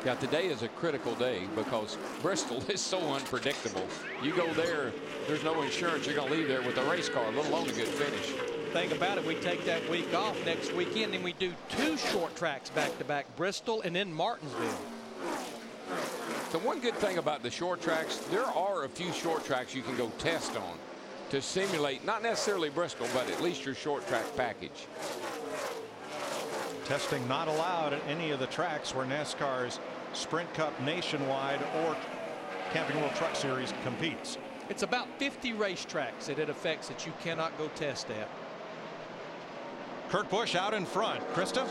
Yeah, today is a critical day because Bristol is so unpredictable. You go there, there's no insurance you're going to leave there with a race car, let alone a good finish. Thing about it, we take that week off next weekend and we do 2 short tracks back-to-back, Bristol and then Martinsville. So one good thing about the short tracks, there are a few short tracks you can go test on to simulate, not necessarily Bristol, but at least your short track package. Testing not allowed at any of the tracks where NASCAR's Sprint Cup Nationwide or Camping World Truck Series competes. It's about 50 racetracks that it affects that you cannot go test at. Kurt Busch out in front. Krista?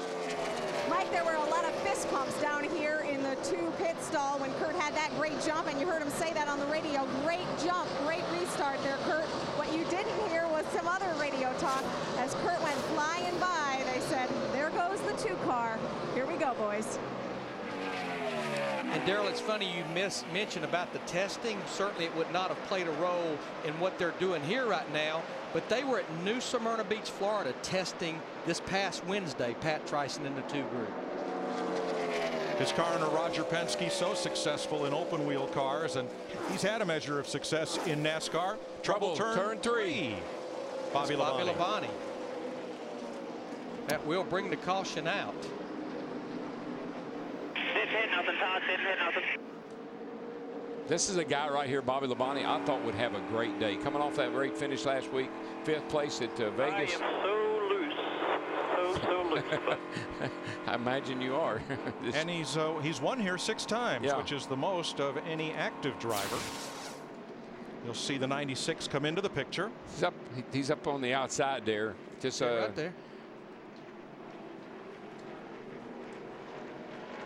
Mike, there were a lot of fist pumps down here in the 2 pit stall when Kurt had that great jump, and you heard him say that on the radio. Great jump, great restart there, Kurt. What you didn't hear was some other radio talk. As Kurt went flying by, they said, there goes the 2 car. Here we go, boys. And Darrell, it's funny you mentioned about the testing. Certainly it would not have played a role in what they're doing here right now, but they were at New Smyrna Beach, Florida, testing this past Wednesday, Pat Tryson in the 2 group. His car under Roger Penske, so successful in open wheel cars, and he's had a measure of success in NASCAR. Trouble turn 3. Bobby Labonte. That will bring the caution out. This is a guy right here, Bobby Labonte, I thought would have a great day. Coming off that great finish last week, 5th place at Vegas. I am so loose. So loose. I imagine you are. And he's won here 6 times, yeah, which is the most of any active driver. You'll see the 96 come into the picture. He's up on the outside there. Just right there.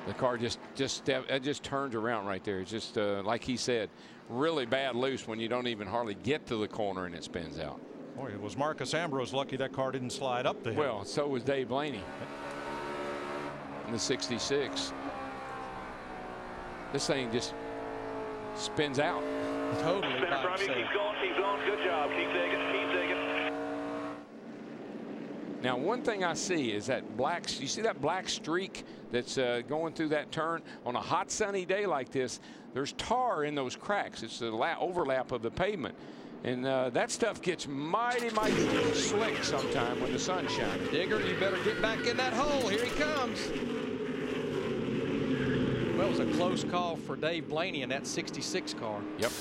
The car just turns around right there. It's just like he said, really bad loose when you don't even hardly get to the corner and it spins out. Boy, it was Marcus Ambrose lucky that car didn't slide up the hill. Well, so was Dave Blaney in the 66. This thing just spins out. Totally. Keep going. Good job. Keep digging. Now, one thing I see is that you see that black streak that's going through that turn on a hot sunny day like this. There's tar in those cracks. It's the overlap of the pavement, and that stuff gets mighty slick sometime when the sun's shining. Digger, you better get back in that hole. Here he comes. Well, it was a close call for Dave Blaney in that 66 car. Yep.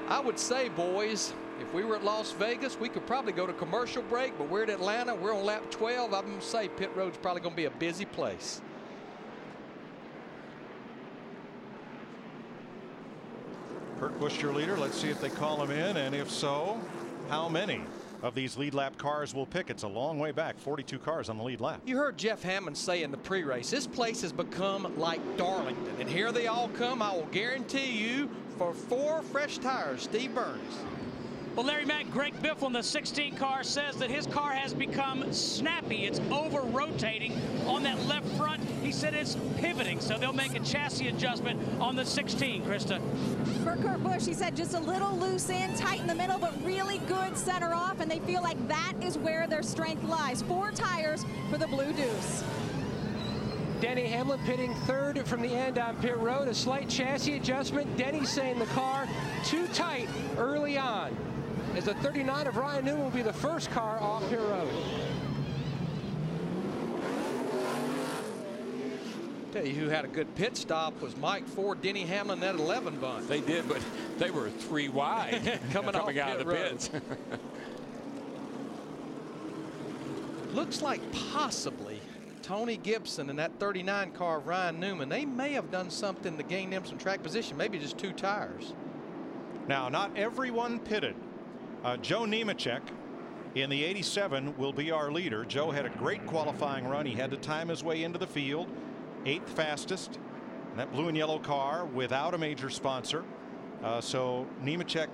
I would say, boys, if we were at Las Vegas, we could probably go to commercial break, but we're at Atlanta. We're on lap 12. I'm going to say pit road's probably going to be a busy place. Kurt Busch, your leader. Let's see if they call him in, and if so, how many of these lead lap cars will pick? It's a long way back, 42 cars on the lead lap. You heard Jeff Hammond say in the pre-race, this place has become like Darlington, and here they all come. I will guarantee you, for 4 fresh tires, Steve Burns. Well, Larry Mack, Greg Biffle in the 16 car says that his car has become snappy. It's over-rotating on that left front. He said it's pivoting, so they'll make a chassis adjustment on the 16, Krista. For Kurt Busch, he said just a little loose in, tight in the middle, but really good center off, and they feel like that is where their strength lies. 4 tires for the Blue Deuce. Denny Hamlin pitting 3rd from the end on pit road. A slight chassis adjustment. Denny saying the car too tight early on, as the 39 of Ryan Newman will be the first car off pit road. Tell you who had a good pit stop was Mike Ford, Denny Hamlin, that 11 bunt. They did, but they were 3 wide coming out of the pits. Looks like possibly Tony Gibson and that 39 car of Ryan Newman, they may have done something to gain them some track position, maybe just 2 tires. Now, not everyone pitted. Joe Nemechek in the 87 will be our leader. Joe had a great qualifying run. He had to time his way into the field, 8th fastest in that blue and yellow car without a major sponsor. So Nemechek,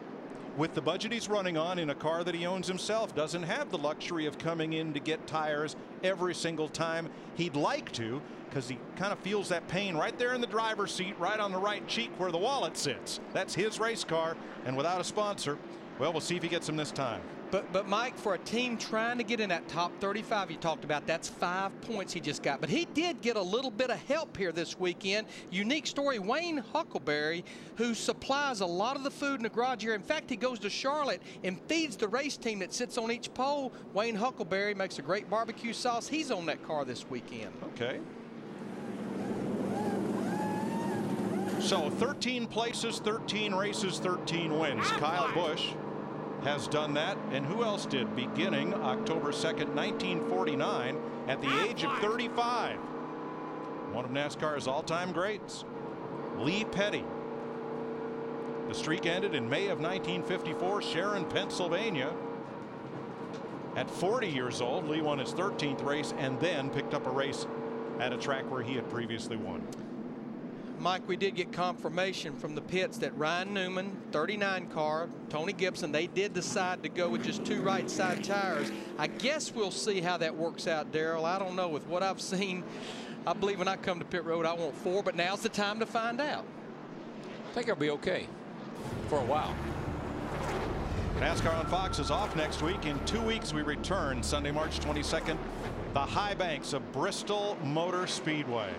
with the budget he's running on in a car that he owns himself, doesn't have the luxury of coming in to get tires every single time. He'd like to, because he kind of feels that pain right there in the driver's seat, right on the right cheek where the wallet sits. That's his race car, and without a sponsor, well, we'll see if he gets him this time. But Mike, for a team trying to get in that top 35 you talked about, that's 5 points he just got. But he did get a little bit of help here this weekend. Unique story, Wayne Huckleberry, who supplies a lot of the food in the garage here. In fact, he goes to Charlotte and feeds the race team that sits on each pole. Wayne Huckleberry makes a great barbecue sauce. He's on that car this weekend. Okay. So 13 places, 13 races, 13 wins. Kyle Busch has done that, and who else did? Beginning October 2nd, 1949, at the age of 35. One of NASCAR's all-time greats, Lee Petty. The streak ended in May of 1954, Sharon, Pennsylvania. At 40 years old, Lee won his 13th race and then picked up a race at a track where he had previously won. Mike, we did get confirmation from the pits that Ryan Newman, 39 car, Tony Gibson, they did decide to go with just 2 right side tires. I guess we'll see how that works out, Darrell. I don't know. With what I've seen, I believe when I come to pit road, I want 4, but now's the time to find out. I think I'll be okay for a while. NASCAR on Fox is off next week. In 2 weeks, we return Sunday, March 22nd, the high banks of Bristol Motor Speedway.